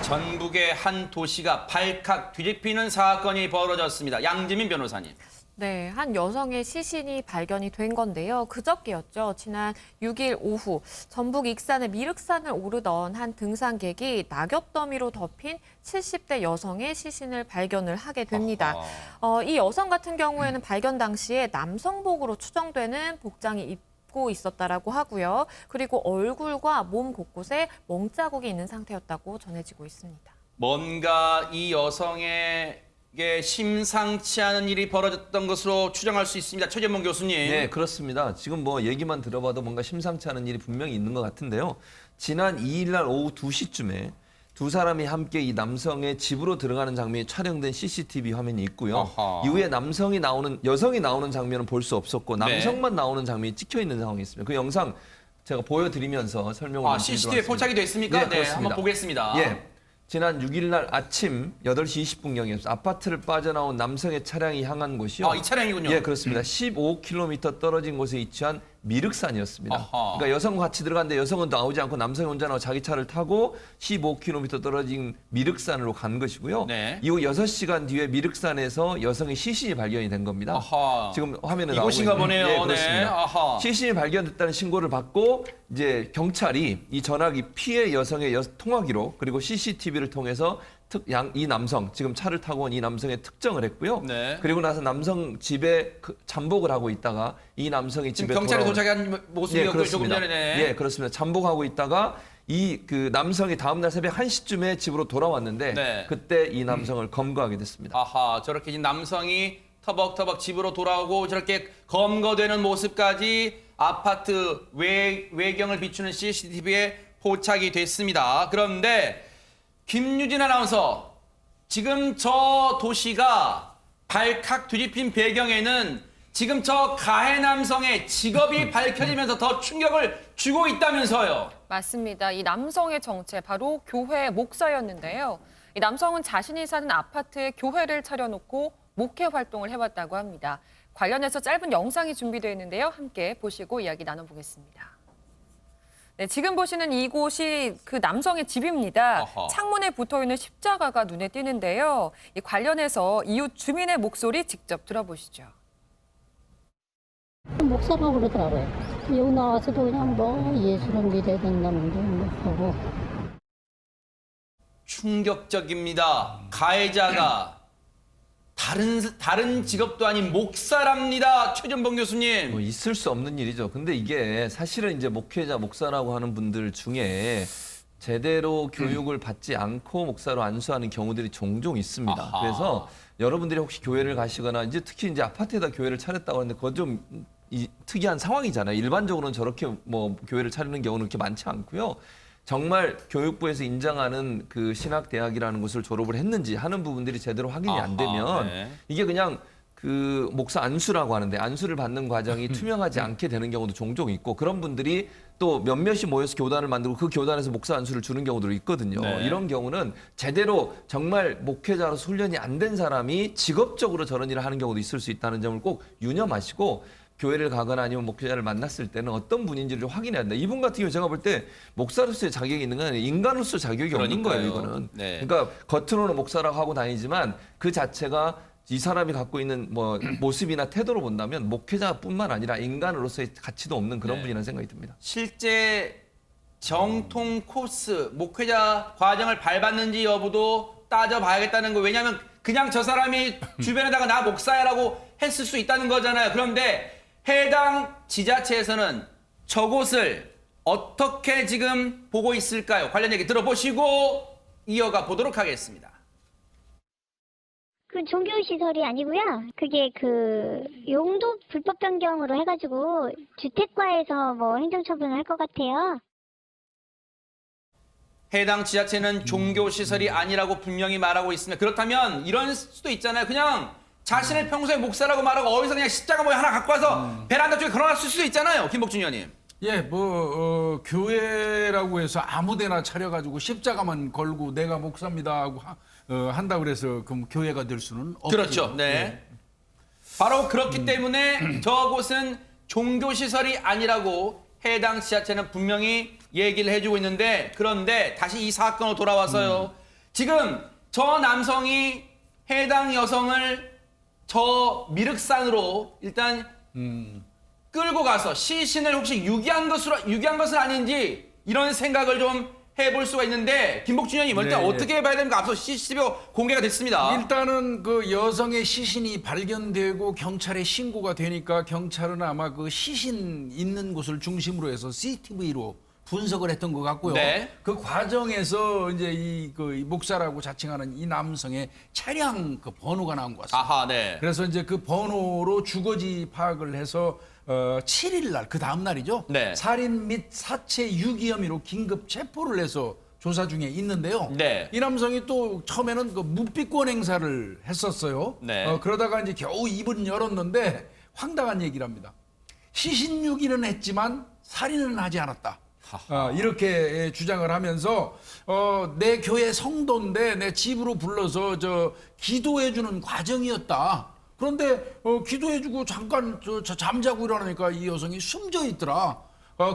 전북의 한 도시가 발칵 뒤집히는 사건이 벌어졌습니다. 양지민 변호사님. 네, 한 여성의 시신이 발견이 된 건데요. 그저께였죠. 지난 6일 오후 전북 익산의 미륵산을 오르던 한 등산객이 낙엽 더미로 덮인 70대 여성의 시신을 발견을 하게 됩니다. 이 여성 같은 경우에는 발견 당시에 남성복으로 추정되는 복장이 입고 있었다라고 하고요. 그리고 얼굴과 몸 곳곳에 멍자국이 있는 상태였다고 전해지고 있습니다. 뭔가 이 여성에게 심상치 않은 일이 벌어졌던 것으로 추정할 수 있습니다. 최재문 교수님. 네, 그렇습니다. 지금 뭐 얘기만 들어봐도 뭔가 심상치 않은 일이 분명히 있는 것 같은데요. 지난 2일 날 오후 2시쯤에 두 사람이 함께 이 남성의 집으로 들어가는 장면이 촬영된 CCTV 화면이 있고요. 아하. 이후에 여성이 나오는 장면은 볼 수 없었고 남성만 나오는 장면이 찍혀 있는 상황이 있습니다. 그 영상 제가 보여드리면서 설명을 좀 CCTV에 드리도록 포착이 하겠습니다. 됐습니까? 네, 네, 그렇습니다. 한번 보겠습니다. 예. 지난 6일 날 아침 8시 20분경에 아파트를 빠져나온 남성의 차량이 향한 곳이요. 이 차량이군요. 예, 그렇습니다. 15km 떨어진 곳에 위치한 미륵산이었습니다. 아하. 그러니까 여성과 같이 들어갔는데 여성은 나오지 않고 남성이 혼자 나와 자기 차를 타고 15km 떨어진 미륵산으로 간 것이고요. 네. 이후 6시간 뒤에 미륵산에서 여성의 시신이 발견이 된 겁니다. 아하. 지금 화면에 나오고 이곳인가 있는 보네요. 예, 그렇습니다. 네. 아하. 시신이 발견됐다는 신고를 받고 이제 경찰이 이 전화기 피해 여성의 통화 기록 그리고 CCTV를 통해서 이 남성 지금 차를 타고 온 이 남성의 특정을 했고요. 네. 그리고 나서 남성 집에 잠복을 하고 있다가 이 남성이 지금 집에 경찰이 돌아오는- 도착한 모습이었고요. 조금 그렇습니다. 전에. 네. 예, 그렇습니다. 잠복하고 있다가 그 남성이 다음날 새벽 1시쯤에 집으로 돌아왔는데 네. 그때 이 남성을 검거하게 됐습니다. 아하, 저렇게 이제 남성이 터벅터벅 집으로 돌아오고 저렇게 검거되는 모습까지 아파트 외경을 비추는 CCTV에 포착이 됐습니다. 그런데 김유진 아나운서, 지금 저 도시가 발칵 뒤집힌 배경에는 지금 저 가해 남성의 직업이 밝혀지면서 더 충격을 주고 있다면서요. 맞습니다. 이 남성의 정체 바로 교회 목사였는데요. 이 남성은 자신이 사는 아파트에 교회를 차려놓고 목회 활동을 해왔다고 합니다. 관련해서 짧은 영상이 준비되어 있는데요. 함께 보시고 이야기 나눠보겠습니다. 네, 지금 보시는 이곳이 그 남성의 집입니다. 아하. 창문에 붙어있는 십자가가 눈에 띄는데요. 이 관련해서 이웃 주민의 목소리 직접 들어보시죠. 목사라고 그러더라고요. 여기 나와서도 그냥 뭐 예수를 믿어야 된다는데 뭐 하고. 충격적입니다. 가해자가 다른 직업도 아닌 목사랍니다. 최전봉 교수님. 뭐 있을 수 없는 일이죠. 근데 이게 사실은 이제 목회자, 목사라고 하는 분들 중에 제대로 교육을 받지 않고 목사로 안수하는 경우들이 종종 있습니다. 아하. 그래서 여러분들이 혹시 교회를 가시거나 이제 특히 이제 아파트에다 교회를 차렸다고 하는데 그건 좀 특이한 상황이잖아요. 일반적으로는 저렇게 뭐 교회를 차리는 경우는 그렇게 많지 않고요. 정말 교육부에서 인정하는 그 신학대학이라는 곳을 졸업을 했는지 하는 부분들이 제대로 확인이 안 되면 네. 이게 그냥 그 목사 안수라고 하는데 안수를 받는 과정이 투명하지 않게 되는 경우도 종종 있고 그런 분들이 또 몇몇이 모여서 교단을 만들고 그 교단에서 목사 안수를 주는 경우도 있거든요. 네. 이런 경우는 제대로 정말 목회자로서 훈련이 안 된 사람이 직업적으로 저런 일을 하는 경우도 있을 수 있다는 점을 꼭 유념하시고 교회를 가거나 아니면 목회자를 만났을 때는 어떤 분인지를 확인해야 된다. 이분 같은 경우 제가 볼 때 목사로서의 자격이 있는 건 아니라 인간으로서 자격이 없는 거예요, 이거는. 네. 그러니까 겉으로는 목사라고 하고 다니지만 그 자체가 이 사람이 갖고 있는 뭐 모습이나 태도로 본다면 목회자뿐만 아니라 인간으로서의 가치도 없는 그런 네. 분이라는 생각이 듭니다. 실제 정통 코스, 목회자 과정을 밟았는지 여부도 따져봐야겠다는 거. 왜냐하면 그냥 저 사람이 주변에다가 나 목사야라고 했을 수 있다는 거잖아요. 그런데 해당 지자체에서는 저곳을 어떻게 지금 보고 있을까요? 관련 얘기 들어보시고 이어가 보도록 하겠습니다. 그 종교시설이 아니고요. 그게 그 용도 불법 변경으로 해가지고 주택과에서 뭐 행정처분을 할 것 같아요. 해당 지자체는 종교시설이 아니라고 분명히 말하고 있습니다. 그렇다면 이런 수도 있잖아요. 그냥 자신을 평소에 목사라고 말하고 어디서 그냥 십자가 모양 하나 갖고 와서 베란다 쪽에 걸어놨을 수도 있잖아요. 김복준 의원님. 예, 교회라고 해서 아무데나 차려가지고 십자가만 걸고 내가 목사입니다 하고 한다 그래서 그럼 교회가 될 수는 없죠. 그렇죠. 네. 바로 그렇기 때문에 저곳은 종교시설이 아니라고 해당 지자체는 분명히 얘기를 해주고 있는데, 그런데 다시 이 사건으로 돌아와서요. 지금 저 남성이 해당 여성을 저 미륵산으로 일단 끌고 가서 시신을 혹시 유기한 것은 아닌지 이런 생각을 좀 해볼 수가 있는데 김복준 의원님 일단 네, 어떻게 봐야 됩니까? 앞서 CCTV가 공개가 됐습니다. 일단은 그 여성의 시신이 발견되고 경찰에 신고가 되니까 경찰은 아마 그 시신 있는 곳을 중심으로 해서 CCTV로 분석을 했던 것 같고요. 네. 그 과정에서 이제 이 목사라고 자칭하는 이 남성의 차량 그 번호가 나온 것 같습니다. 아하, 네. 그래서 이제 그 번호로 주거지 파악을 해서 7일 날, 그 다음 날이죠. 네. 살인 및 사체 유기 혐의로 긴급 체포를 해서 조사 중에 있는데요. 네. 이 남성이 또 처음에는 그 묵비권 행사를 했었어요. 네. 그러다가 이제 겨우 입은 열었는데 황당한 얘기를 합니다. 시신 유기는 했지만 살인은 하지 않았다. 이렇게 주장을 하면서 내 교회 성도인데 내 집으로 불러서 기도해주는 과정이었다. 그런데 기도해주고 잠깐 잠자고 일어나니까 이 여성이 숨져 있더라.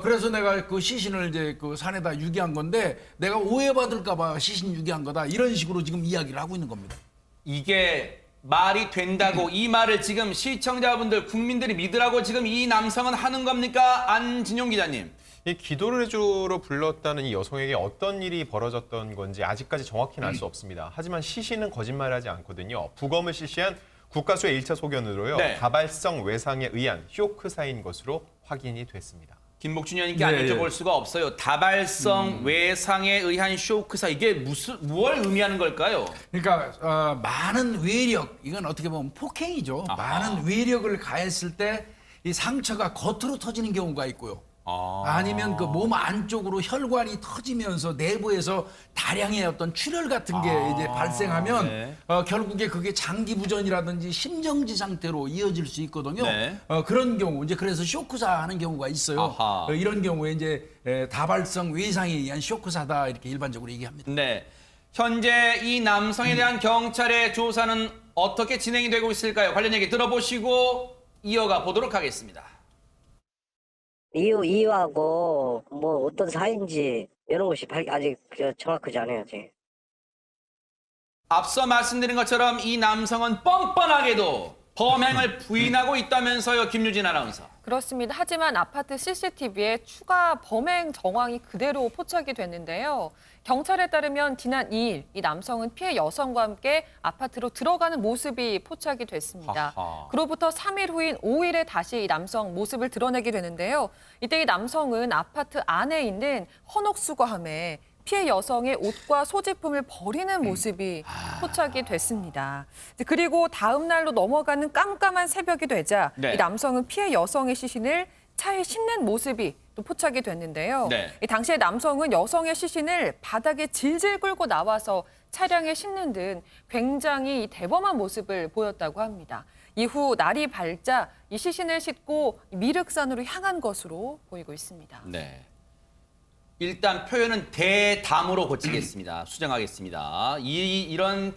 그래서 내가 그 시신을 이제 그 산에다 유기한 건데 내가 오해받을까봐 시신 유기한 거다. 이런 식으로 지금 이야기를 하고 있는 겁니다. 이게 말이 된다고 이 말을 지금 시청자분들 국민들이 믿으라고 지금 이 남성은 하는 겁니까? 안진용 기자님. 이 기도를 해주러 불렀다는 이 여성에게 어떤 일이 벌어졌던 건지 아직까지 정확히는 알 수 없습니다. 하지만 시신은 거짓말하지 않거든요. 부검을 실시한 국가수의 1차 소견으로요. 네. 다발성 외상에 의한 쇼크사인 것으로 확인이 됐습니다. 김복준 의원님께 안 여쭤볼 수가 없어요. 다발성 외상에 의한 쇼크사 이게 무엇을 의미하는 걸까요? 그러니까 많은 외력, 이건 어떻게 보면 폭행이죠. 아하. 많은 외력을 가했을 때 이 상처가 겉으로 터지는 경우가 있고요. 아니면 그 몸 안쪽으로 혈관이 터지면서 내부에서 다량의 어떤 출혈 같은 게 이제 발생하면 네. 결국에 그게 장기 부전이라든지 심정지 상태로 이어질 수 있거든요. 네. 그런 경우 이제 그래서 쇼크사 하는 경우가 있어요. 아하. 이런 경우에 이제 다발성 외상에 의한 쇼크사다 이렇게 일반적으로 얘기합니다. 네. 현재 이 남성에 대한 경찰의 조사는 어떻게 진행이 되고 있을까요? 관련 얘기 들어보시고 이어가 보도록 하겠습니다. 이유하고 뭐 어떤 사인지 이런 것이 아직 정확하지 않아요. 아직. 앞서 말씀드린 것처럼 이 남성은 뻔뻔하게도 범행을 부인하고 있다면서요, 김유진 아나운서. 그렇습니다. 하지만 아파트 CCTV에 추가 범행 정황이 그대로 포착이 됐는데요. 경찰에 따르면 지난 2일 이 남성은 피해 여성과 함께 아파트로 들어가는 모습이 포착이 됐습니다. 하하. 그로부터 3일 후인 5일에 다시 이 남성 모습을 드러내게 되는데요. 이때 이 남성은 아파트 안에 있는 헌옥수거함에 피해 여성의 옷과 소지품을 버리는 모습이 포착이 됐습니다. 그리고 다음 날로 넘어가는 깜깜한 새벽이 되자 네. 이 남성은 피해 여성의 시신을 차에 싣는 모습이 또 포착이 됐는데요. 네. 이 당시에 남성은 여성의 시신을 바닥에 질질 끌고 나와서 차량에 싣는 등 굉장히 대범한 모습을 보였다고 합니다. 이후 날이 밝자 이 시신을 싣고 미륵산으로 향한 것으로 보이고 있습니다. 네. 일단 표현은 대담으로 고치겠습니다. 수정하겠습니다. 이런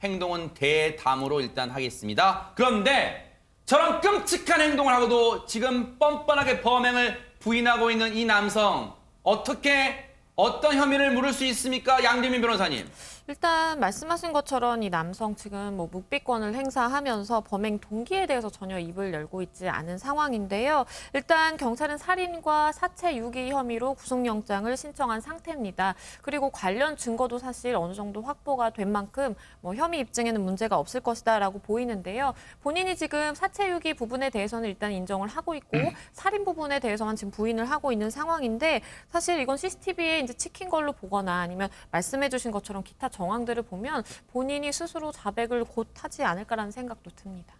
행동은 대담으로 일단 하겠습니다. 그런데 저런 끔찍한 행동을 하고도 지금 뻔뻔하게 범행을 부인하고 있는 이 남성 어떤 혐의를 물을 수 있습니까? 양재민 변호사님. 일단 말씀하신 것처럼 이 남성 지금 뭐 묵비권을 행사하면서 범행 동기에 대해서 전혀 입을 열고 있지 않은 상황인데요. 일단 경찰은 살인과 사체 유기 혐의로 구속영장을 신청한 상태입니다. 그리고 관련 증거도 사실 어느 정도 확보가 된 만큼 뭐 혐의 입증에는 문제가 없을 것이다라고 보이는데요. 본인이 지금 사체 유기 부분에 대해서는 일단 인정을 하고 있고 살인 부분에 대해서만 지금 부인을 하고 있는 상황인데 사실 이건 CCTV에 이제 찍힌 걸로 보거나 아니면 말씀해주신 것처럼 기타 정황들을 보면 본인이 스스로 자백을 곧 하지 않을까라는 생각도 듭니다.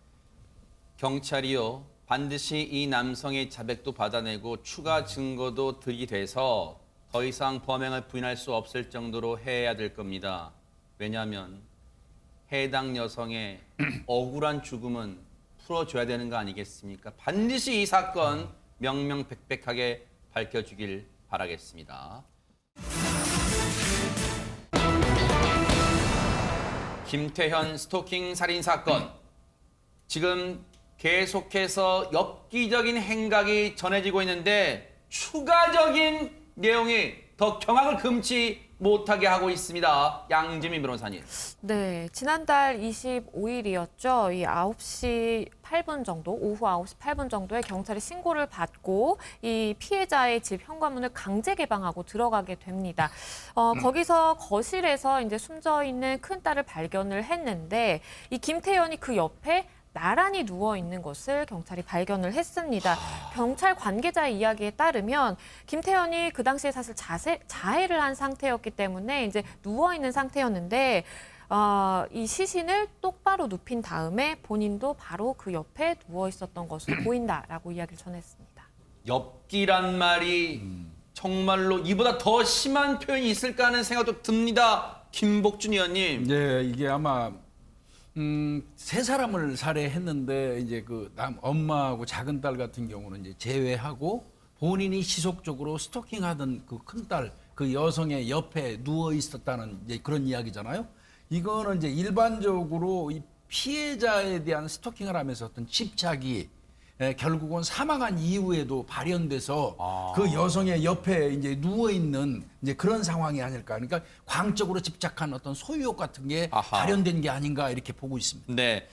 경찰이요. 반드시 이 남성의 자백도 받아내고 추가 증거도 들이대서 더 이상 범행을 부인할 수 없을 정도로 해야 될 겁니다. 왜냐하면 해당 여성의 억울한 죽음은 풀어줘야 되는 거 아니겠습니까? 반드시 이 사건 명명백백하게 밝혀주길 바라겠습니다. 김태현 스토킹 살인 사건. 지금 계속해서 엽기적인 행각이 전해지고 있는데 추가적인 내용이 더 경악을 금치 못하게 하고 있습니다. 양지민 변호사님. 네, 지난달 25일이었죠. 이 9시 8분 정도, 오후 9시 8분 정도에 경찰이 신고를 받고 이 피해자의 집 현관문을 강제 개방하고 들어가게 됩니다. 거기서 거실에서 이제 숨져 있는 큰딸을 발견을 했는데 이 김태현이 그 옆에 나란히 누워 있는 것을 경찰이 발견을 했습니다. 경찰 관계자의 이야기에 따르면 김태현이 그 당시에 사실 자해를 한 상태였기 때문에 이제 누워 있는 상태였는데 이 시신을 똑바로 눕힌 다음에 본인도 바로 그 옆에 누워 있었던 것으로 보인다라고 이야기를 전했습니다. 엽기란 말이 정말로 이보다 더 심한 표현이 있을까 하는 생각도 듭니다. 김복준 의원님. 네, 이게 아마 세 사람을 살해했는데 이제 그 엄마하고 작은 딸 같은 경우는 이제 제외하고 본인이 지속적으로 스토킹하던 그 큰딸, 그 여성의 옆에 누워 있었다는 이제 그런 이야기잖아요. 이거는 이제 일반적으로 이 피해자에 대한 스토킹을 하면서 어떤 집착이 결국은 사망한 이후에도 발현돼서 그 여성의 옆에 이제 누워 있는 이제 그런 상황이 아닐까. 그러니까 광적으로 집착한 어떤 소유욕 같은 게 발현된 게 아닌가 이렇게 보고 있습니다. 네.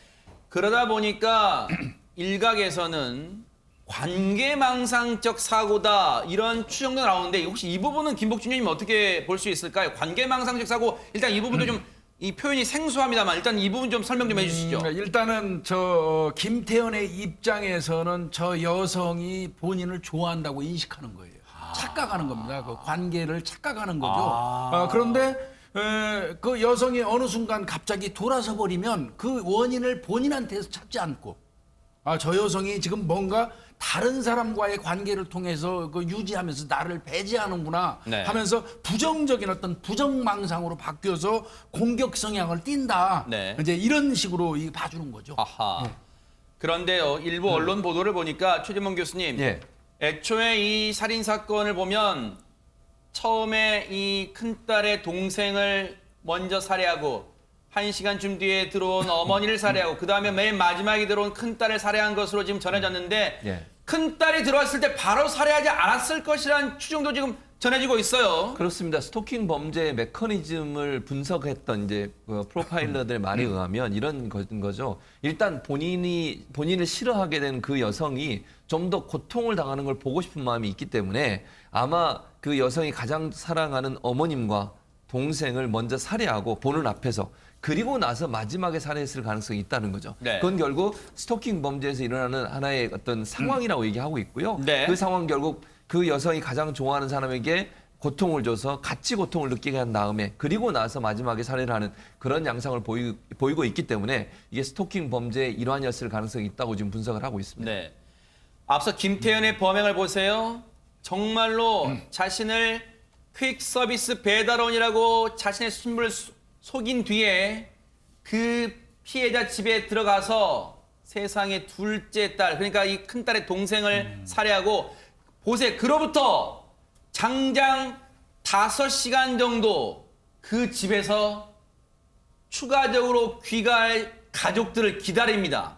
그러다 보니까 일각에서는 관계망상적 사고다 이런 추정도 나오는데 혹시 이 부분은 김복준 의원님 어떻게 볼 수 있을까요? 관계망상적 사고 일단 이 부분도 좀 이 표현이 생소합니다만 일단 이 부분 좀 설명 좀 해주시죠. 일단은 저 김태현의 입장에서는 저 여성이 본인을 좋아한다고 인식하는 거예요. 착각하는 겁니다. 그 관계를 착각하는 거죠. 그런데 그 여성이 어느 순간 갑자기 돌아서 버리면 그 원인을 본인한테서 찾지 않고 저 여성이 지금 뭔가 다른 사람과의 관계를 통해서 그 유지하면서 나를 배제하는구나 네. 하면서 부정적인 어떤 부정망상으로 바뀌어서 공격 성향을 띈다. 네. 이제 이런 식으로 봐주는 거죠. 아하. 그런데요, 일부 언론 보도를 보니까 최재문 교수님, 예. 애초에 이 살인 사건을 보면 처음에 이 큰딸의 동생을 먼저 살해하고 1시간 쯤 뒤에 들어온 어머니를 살해하고 그 다음에 맨 마지막에 들어온 큰딸을 살해한 것으로 지금 전해졌는데 예. 큰딸이 들어왔을 때 바로 살해하지 않았을 것이라는 추정도 지금 전해지고 있어요. 그렇습니다. 스토킹 범죄의 메커니즘을 분석했던 이제 프로파일러들 말에 의하면 이런 거죠. 일단 본인을 싫어하게 된 그 여성이 좀 더 고통을 당하는 걸 보고 싶은 마음이 있기 때문에 아마 그 여성이 가장 사랑하는 어머님과 동생을 먼저 살해하고 보는 앞에서 그리고 나서 마지막에 살해했을 가능성이 있다는 거죠. 네. 그건 결국 스토킹 범죄에서 일어나는 하나의 어떤 상황이라고 얘기하고 있고요. 네. 그 상황 결국 그 여성이 가장 좋아하는 사람에게 고통을 줘서 같이 고통을 느끼게 한 다음에 그리고 나서 마지막에 살해를 하는 그런 양상을 보이고 있기 때문에 이게 스토킹 범죄의 일환이었을 가능성이 있다고 지금 분석을 하고 있습니다. 네. 앞서 김태현의 범행을 보세요. 정말로 자신을 퀵 서비스 배달원이라고 자신의 신분을 속인 뒤에 그 피해자 집에 들어가서 세상의 둘째 딸, 그러니까 이 큰딸의 동생을 살해하고 보세요. 그로부터 장장 5시간 정도 그 집에서 추가적으로 귀가할 가족들을 기다립니다.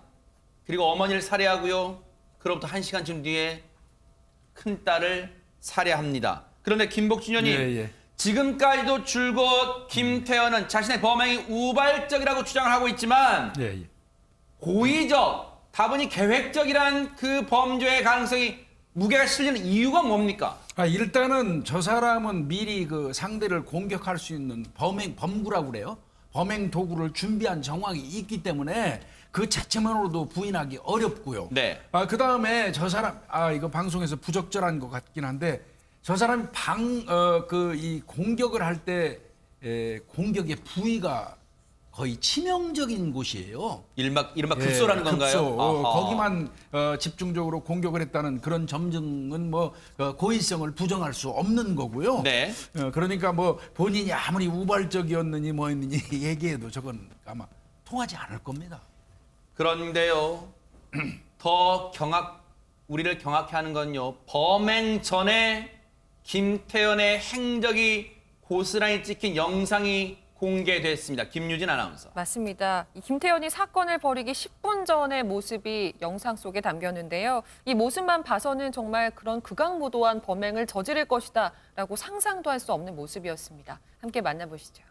그리고 어머니를 살해하고요. 그로부터 1시간쯤 뒤에 큰딸을 살해합니다. 그런데 김복준 의원님, 지금까지도 줄곧 김태현은 자신의 범행이 우발적이라고 주장을 하고 있지만 고의적, 다분히 계획적이란 그 범죄의 가능성이 무게가 실리는 이유가 뭡니까? 일단은 저 사람은 미리 그 상대를 공격할 수 있는 범구라고 그래요. 범행 도구를 준비한 정황이 있기 때문에 그 자체만으로도 부인하기 어렵고요. 네. 그 다음에 저 사람, 이거 방송에서 부적절한 것 같긴 한데 저 사람이 이 공격을 할 때 공격의 부위가 거의 치명적인 곳이에요. 이른바 급소라는 건가요? 급소. 아하. 거기만 집중적으로 공격을 했다는 그런 점증은 뭐 고의성을 부정할 수 없는 거고요. 네. 그러니까 뭐 본인이 아무리 우발적이었느니 뭐였느니 얘기해도 저건 아마 통하지 않을 겁니다. 그런데요, 더 우리를 경악해 하는 건요, 범행 전에 김태현의 행적이 고스란히 찍힌 영상이 공개됐습니다. 김유진 아나운서. 맞습니다. 이 김태현이 사건을 벌이기 10분 전의 모습이 영상 속에 담겼는데요. 이 모습만 봐서는 정말 그런 극악무도한 범행을 저지를 것이다라고 상상도 할 수 없는 모습이었습니다. 함께 만나보시죠.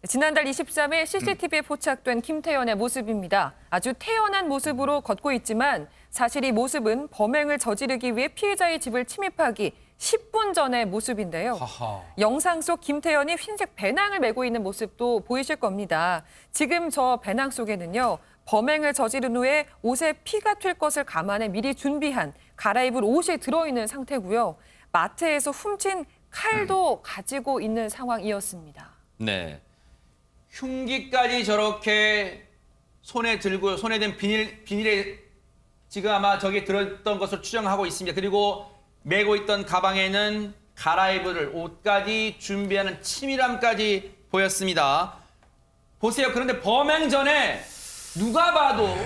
지난달 23일 CCTV에 포착된 김태현의 모습입니다. 아주 태연한 모습으로 걷고 있지만 사실 이 모습은 범행을 저지르기 위해 피해자의 집을 침입하기 10분 전의 모습인데요. 하하. 영상 속 김태현이 흰색 배낭을 메고 있는 모습도 보이실 겁니다. 지금 저 배낭 속에는요. 범행을 저지른 후에 옷에 피가 튈 것을 감안해 미리 준비한 갈아입을 옷이 들어있는 상태고요. 마트에서 훔친 칼도 가지고 있는 상황이었습니다. 네. 흉기까지 저렇게 손에 들고 손에 든 비닐에 지금 아마 저기 들었던 것으로 추정하고 있습니다. 그리고 메고 있던 가방에는 갈아입을 옷까지 준비하는 치밀함까지 보였습니다. 보세요. 그런데 범행 전에 누가 봐도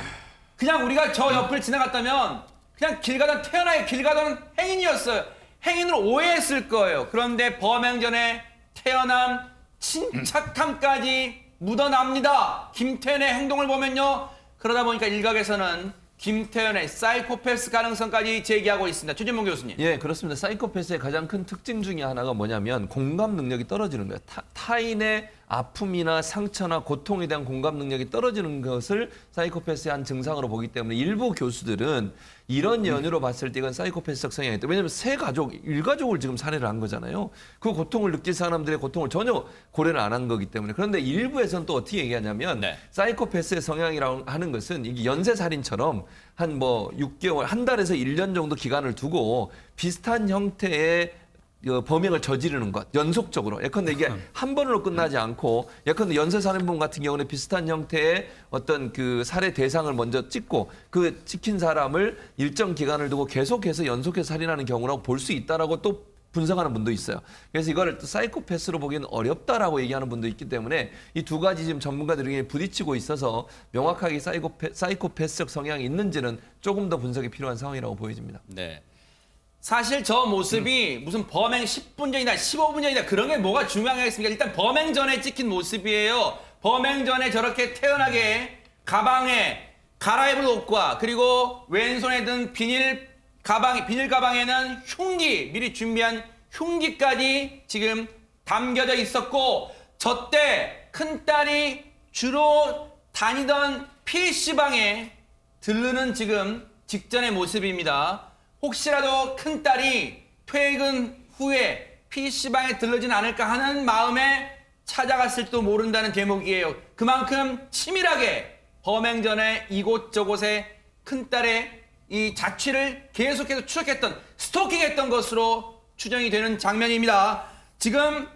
그냥 우리가 저 옆을 지나갔다면 그냥 길 가던 태연하게 길 가던 행인이었어요. 행인으로 오해했을 거예요. 그런데 범행 전에 태연함, 침착함까지 묻어납니다. 김태현의 행동을 보면요. 그러다 보니까 일각에서는 김태현의 사이코패스 가능성까지 제기하고 있습니다. 최진봉 교수님. 예, 그렇습니다. 사이코패스의 가장 큰 특징 중에 하나가 뭐냐면 공감 능력이 떨어지는 거예요. 타인의 아픔이나 상처나 고통에 대한 공감 능력이 떨어지는 것을 사이코패스의 한 증상으로 보기 때문에 일부 교수들은 이런 연유로 봤을 때 이건 사이코패스적 성향이 있다. 왜냐하면 세 가족, 일가족을 지금 살해를 한 거잖아요. 그 고통을 느낄 사람들의 고통을 전혀 고려를 안 한 거기 때문에. 그런데 일부에서는 또 어떻게 얘기하냐면 네. 사이코패스의 성향이라고 하는 것은 이게 연쇄살인처럼 한 뭐 6개월, 한 달에서 1년 정도 기간을 두고 비슷한 형태의 범행을 저지르는 것, 연속적으로. 예컨대 이게 한 번으로 끝나지 않고, 예컨대 연쇄살인범 같은 경우는 비슷한 형태의 어떤 그 살해 대상을 먼저 찍고, 그 찍힌 사람을 일정 기간을 두고 계속해서 연속해서 살인하는 경우라고 볼 수 있다라고 또 분석하는 분도 있어요. 그래서 이걸 또 사이코패스로 보기에는 어렵다라고 얘기하는 분도 있기 때문에 이 두 가지 지금 전문가들이 부딪히고 있어서 명확하게 사이코패스적 성향이 있는지는 조금 더 분석이 필요한 상황이라고 보여집니다. 네. 사실 저 모습이 무슨 범행 10분 전이다, 15분 전이다 그런 게 뭐가 중요하겠습니까? 일단 범행 전에 찍힌 모습이에요. 범행 전에 저렇게 태연하게 가방에 갈아입을 옷과 그리고 왼손에 든 비닐 가방에는 흉기, 미리 준비한 흉기까지 지금 담겨져 있었고 저 때 큰딸이 주로 다니던 PC방에 들르는 지금 직전의 모습입니다. 혹시라도 큰딸이 퇴근 후에 PC방에 들르진 않을까 하는 마음에 찾아갔을지도 모른다는 대목이에요. 그만큼 치밀하게 범행 전에 이곳저곳에 큰딸의 이 자취를 계속해서 추적했던, 스토킹했던 것으로 추정이 되는 장면입니다. 지금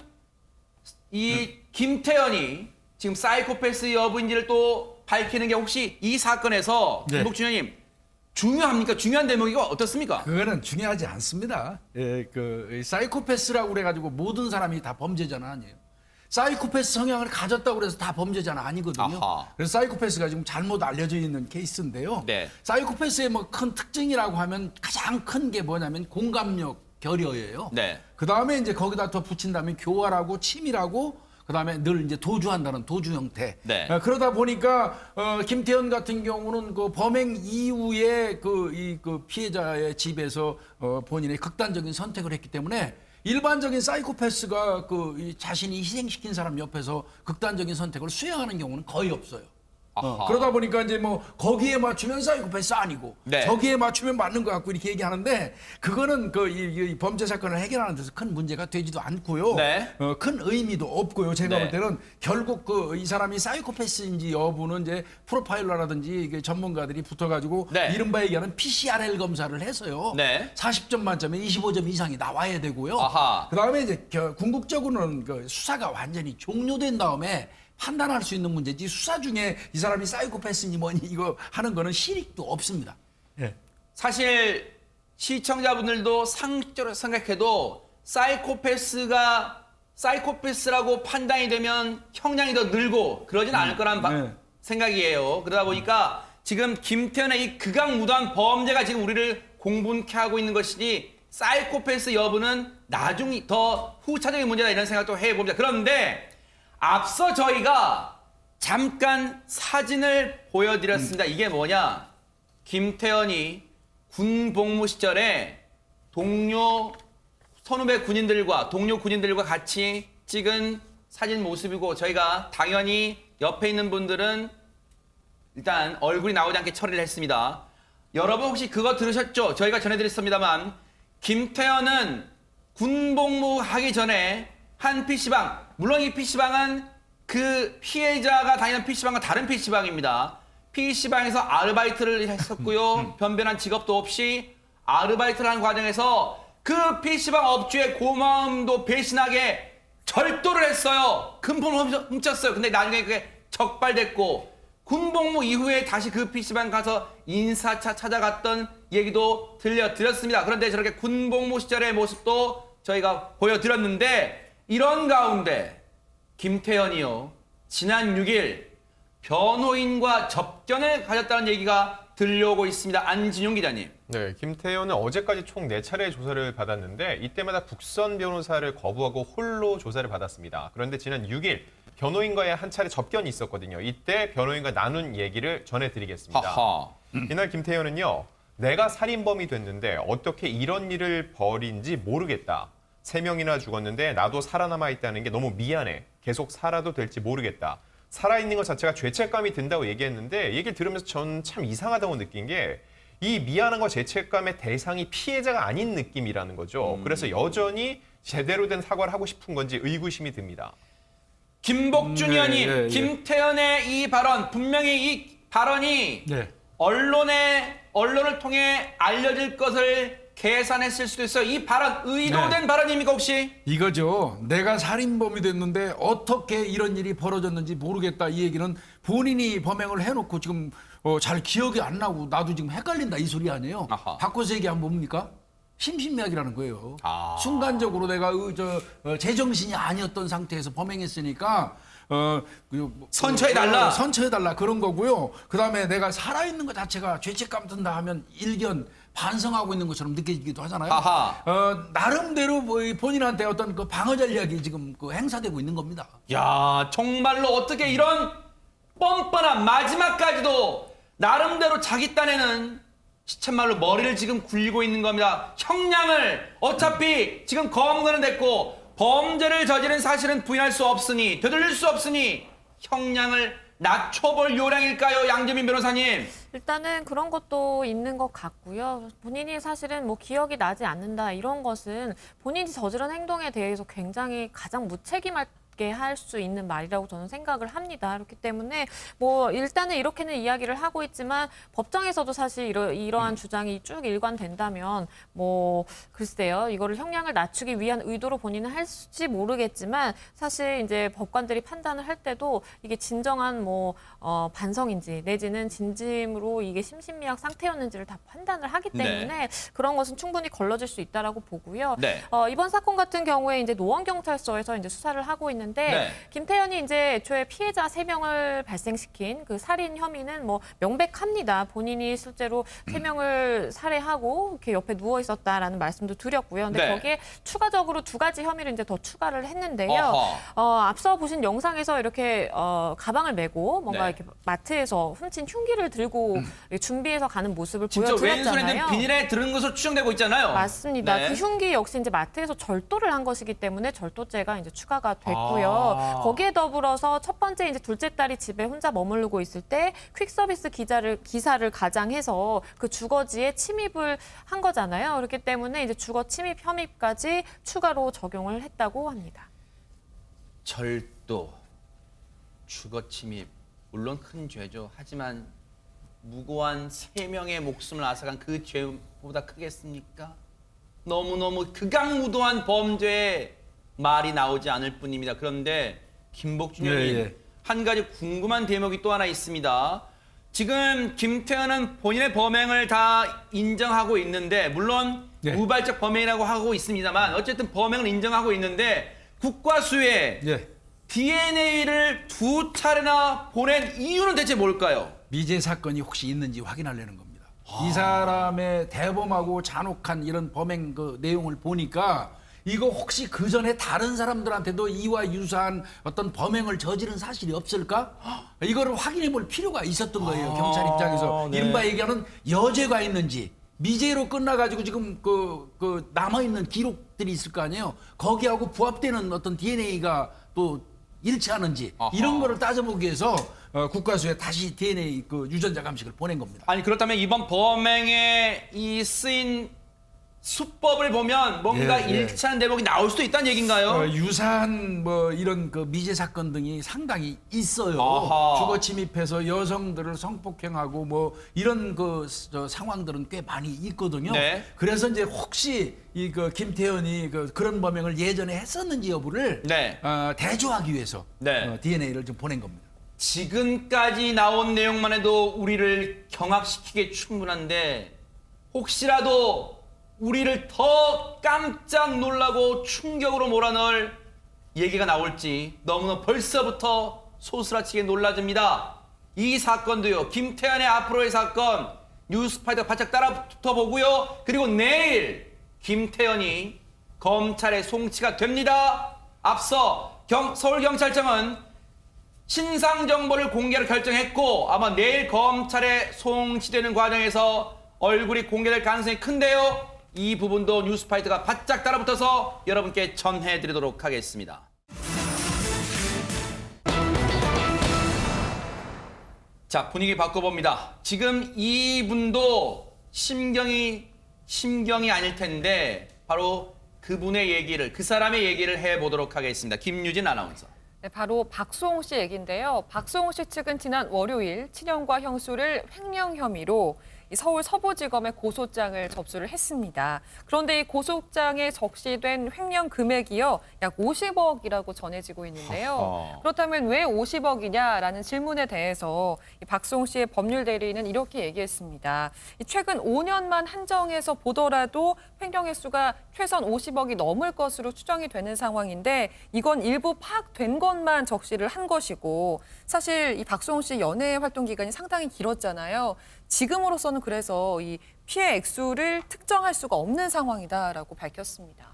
이 김태현이 지금 사이코패스 여부인지를 또 밝히는 게 혹시 이 사건에서 네. 김복 주연님 중요합니까? 중요한 대목이 어떻습니까? 그거는 중요하지 않습니다. 예, 그 사이코패스라고 그래가지고 모든 사람이 다 범죄자는 아니에요. 사이코패스 성향을 가졌다고 그래서 다 범죄자는 아니거든요. 아하. 그래서 사이코패스가 지금 잘못 알려져 있는 케이스인데요. 네. 사이코패스의 뭐 큰 특징이라고 하면 가장 큰 게 뭐냐면 공감력, 결여예요. 네. 그 다음에 이제 거기다 더 붙인다면 교활하고 치밀하고 그 다음에 늘 이제 도주한다는 도주 형태. 네. 그러다 보니까 김태현 같은 경우는 그 범행 이후에 그 피해자의 집에서 본인의 극단적인 선택을 했기 때문에 일반적인 사이코패스가 이 자신이 희생시킨 사람 옆에서 극단적인 선택을 수행하는 경우는 거의 없어요. 그러다 보니까 이제 뭐 거기에 맞추면 사이코패스 아니고 네. 저기에 맞추면 맞는 것 같고 이렇게 얘기하는데 그거는 이 범죄 사건을 해결하는 데서 큰 문제가 되지도 않고요. 네. 큰 의미도 없고요. 제가 네. 볼 때는 결국 이 사람이 사이코패스인지 여부는 이제 프로파일러라든지 이게 전문가들이 붙어가지고 네. 이른바 얘기하는 PCRL 검사를 해서요. 네. 40점 만점에 25점 이상이 나와야 되고요. 아하. 그다음에 이제 궁극적으로는 그 수사가 완전히 종료된 다음에 판단할 수 있는 문제지 수사 중에 이 사람이 사이코패스인지 뭐니 이거 하는 거는 실익도 없습니다. 예. 사실 시청자분들도 상식적으로 생각해도 사이코패스라고 판단이 되면 형량이 더 늘고 그러진 않을 거란 네. 생각이에요. 그러다 보니까 지금 김태현의 이 극악무도한 범죄가 지금 우리를 공분케 하고 있는 것이지 사이코패스 여부는 나중에 더 후차적인 문제다 이런 생각도 해봅니다. 그런데 앞서 저희가 잠깐 사진을 보여드렸습니다. 이게 뭐냐? 김태현이 군 복무 시절에 동료 선후배 군인들과 동료 군인들과 같이 찍은 사진 모습이고 저희가 당연히 옆에 있는 분들은 일단 얼굴이 나오지 않게 처리를 했습니다. 여러분 혹시 그거 들으셨죠? 저희가 전해드렸습니다만 김태현은 군 복무하기 전에 한 PC방, 물론 이 PC방은 그 피해자가 다니는 PC방과 다른 PC방입니다. PC방에서 아르바이트를 했었고요. 변변한 직업도 없이 아르바이트를 하는 과정에서 그 PC방 업주의 고마움도 배신하게 절도를 했어요. 금품을 훔쳤어요. 근데 나중에 그게 적발됐고 군복무 이후에 다시 그 PC방 가서 인사차 찾아갔던 얘기도 들려드렸습니다. 그런데 저렇게 군복무 시절의 모습도 저희가 보여드렸는데 이런 가운데 김태현이요. 지난 6일 변호인과 접견을 가졌다는 얘기가 들려오고 있습니다. 안진용 기자님. 네, 김태현은 어제까지 총 4차례 조사를 받았는데 이때마다 국선 변호사를 거부하고 홀로 조사를 받았습니다. 그런데 지난 6일 변호인과의 한 차례 접견이 있었거든요. 이때 변호인과 나눈 얘기를 전해드리겠습니다. 하하. 이날 김태현은요. 내가 살인범이 됐는데 어떻게 이런 일을 벌인지 모르겠다. 3명이나 죽었는데 나도 살아남아 있다는 게 너무 미안해. 계속 살아도 될지 모르겠다. 살아있는 것 자체가 죄책감이 든다고 얘기했는데 얘기를 들으면서 전 참 이상하다고 느낀 게 이 미안함과 죄책감의 대상이 피해자가 아닌 느낌이라는 거죠. 그래서 여전히 제대로 된 사과를 하고 싶은 건지 의구심이 듭니다. 김복준 의원님, 네. 김태현의 이 발언, 분명히 이 발언이 네. 언론을 통해 알려질 것을 계산했을 수도 있어요. 이 발언 의도된 발언입니까 혹시? 이거죠. 내가 살인범이 됐는데 어떻게 이런 일이 벌어졌는지 모르겠다. 이 얘기는 본인이 범행을 해놓고 지금 잘 기억이 안 나고 나도 지금 헷갈린다 이 소리 아니에요. 아하. 바꿔서 얘기하면 뭡니까? 심신미약이라는 거예요. 아. 순간적으로 내가 제정신이 아니었던 상태에서 범행했으니까 선처해달라. 선처해달라 그런 거고요. 그다음에 내가 살아있는 것 자체가 죄책감 든다 하면 일견 반성하고 있는 것처럼 느껴지기도 하잖아요. 아하. 나름대로 본인한테 어떤 그 방어 전략이 지금 행사되고 있는 겁니다. 야, 정말로 어떻게 이런 뻔뻔한 마지막까지도 나름대로 자기 딴에는 시쳇말로 머리를 지금 굴리고 있는 겁니다. 형량을 어차피 지금 검거는 됐고 범죄를 저지른 사실은 부인할 수 없으니 되돌릴 수 없으니 형량을 낮춰볼 요량일까요, 양재민 변호사님? 일단은 그런 것도 있는 것 같고요. 본인이 사실은 뭐 기억이 나지 않는다 이런 것은 본인이 저지른 행동에 대해서 굉장히 가장 무책임할 할 수 있는 말이라고 저는 생각을 합니다. 그렇기 때문에 뭐 일단은 이렇게는 이야기를 하고 있지만 법정에서도 사실 이러한 주장이 쭉 일관된다면 뭐 글쎄요. 이거를 형량을 낮추기 위한 의도로 본인은 할지 모르겠지만 사실 이제 법관들이 판단을 할 때도 이게 진정한 뭐 반성인지 내지는 진심으로 이게 심신미약 상태였는지를 다 판단을 하기 때문에 그런 것은 충분히 걸러질 수 있다라고 보고요. 네. 이번 사건 같은 경우에 이제 노원경찰서에서 이제 수사를 하고 있는데 네. 김태현이 이제 애초에 피해자 3명을 발생시킨 그 살인 혐의는 뭐 명백합니다. 본인이 실제로 3명을 살해하고 이렇게 옆에 누워 있었다라는 말씀도 드렸고요. 근데 네. 거기에 추가적으로 2가지 혐의를 이제 더 추가를 했는데요. 앞서 보신 영상에서 이렇게 가방을 메고 뭔가 네. 이렇게 마트에서 훔친 흉기를 들고 준비해서 가는 모습을 진짜 보여드렸잖아요. 왼손에 비닐에 들은 것으로 추정되고 있잖아요. 맞습니다. 네. 그 흉기 역시 이제 마트에서 절도를 한 것이기 때문에 절도죄가 이제 추가가 됐고요. 거기에 더불어서 첫 번째 이제 둘째 딸이 집에 혼자 머무르고 있을 때 퀵서비스 기사를 가장해서 그 주거지에 침입을 한 거잖아요. 그렇기 때문에 이제 주거 침입 혐의까지 추가로 적용을 했다고 합니다. 절도, 주거 침입, 물론 큰 죄죠. 하지만 무고한 3명의 목숨을 앗아간 그 죄보다 크겠습니까? 너무너무 극악무도한 범죄에 말이 나오지 않을 뿐입니다. 그런데 김복준 의원님, 한 가지 궁금한 대목이 또 하나 있습니다. 지금 김태현은 본인의 범행을 다 인정하고 있는데 물론 우발적 범행이라고 하고 있습니다만 어쨌든 범행을 인정하고 있는데 국과수에 DNA를 2차례나 보낸 이유는 대체 뭘까요? 미제 사건이 혹시 있는지 확인하려는 겁니다. 이 사람의 대범하고 잔혹한 이런 범행 그 내용을 보니까 이거 혹시 그 전에 다른 사람들한테도 이와 유사한 어떤 범행을 저지른 사실이 없을까? 이거를 확인해 볼 필요가 있었던 거예요. 경찰 입장에서. 네. 이른바 얘기하는 여죄가 있는지 미제로 끝나가지고 지금 그 남아있는 기록들이 있을 거 아니에요. 거기하고 부합되는 어떤 DNA가 또 일치하는지 이런 거를 따져보기 위해서 국과수에 다시 DNA 그 유전자 감식을 보낸 겁니다. 아니 그렇다면 이번 범행에 이 쓰인 수법을 보면 뭔가 예, 예. 일치하는 대목이 나올 수도 있다는 얘기인가요? 유사한 뭐 이런 그 미제 사건 등이 상당히 있어요. 아하. 주거 침입해서 여성들을 성폭행하고 뭐 이런 저 상황들은 꽤 많이 있거든요. 네. 그래서 이제 혹시 이 그 김태현이 그런 범행을 예전에 했었는지 여부를 네. 대조하기 위해서 네. DNA를 좀 보낸 겁니다. 지금까지 나온 내용만 해도 우리를 경악시키기에 충분한데 혹시라도 우리를 더 깜짝 놀라고 충격으로 몰아넣을 얘기가 나올지 너무나 벌써부터 소스라치게 놀라집니다. 이 사건도요. 김태현의 앞으로의 사건 뉴스파이터가 바짝 따라붙어 보고요. 그리고 내일 김태현이 검찰에 송치가 됩니다. 앞서 서울경찰청은 신상 정보를 공개를 결정했고 아마 내일 검찰에 송치되는 과정에서 얼굴이 공개될 가능성이 큰데요. 이 부분도 뉴스파이터가 바짝 따라붙어서 여러분께 전해드리도록 하겠습니다. 자, 분위기 바꿔봅니다. 지금 이분도 심경이 아닐 텐데 바로 그분의 얘기를, 그 사람의 얘기를 해보도록 하겠습니다. 김유진 아나운서. 네, 바로 박수홍 씨 얘기인데요. 박수홍 씨 측은 지난 월요일 친형과 형수를 횡령 혐의로 이 서울 서부지검에 고소장을 접수를 했습니다. 그런데 이 고소장에 적시된 횡령 금액이요, 약 50억이라고 전해지고 있는데요. 그렇다면 왜 50억이냐라는 질문에 대해서 이 박수홍 씨의 법률 대리인은 이렇게 얘기했습니다. 이 최근 5년만 한정해서 보더라도 횡령 횟수가 최선 50억이 넘을 것으로 추정이 되는 상황인데 이건 일부 파악된 것만 적시를 한 것이고 사실 이 박수홍 씨 연애 활동 기간이 상당히 길었잖아요. 지금으로서는 그래서 이 피해 액수를 특정할 수가 없는 상황이다라고 밝혔습니다.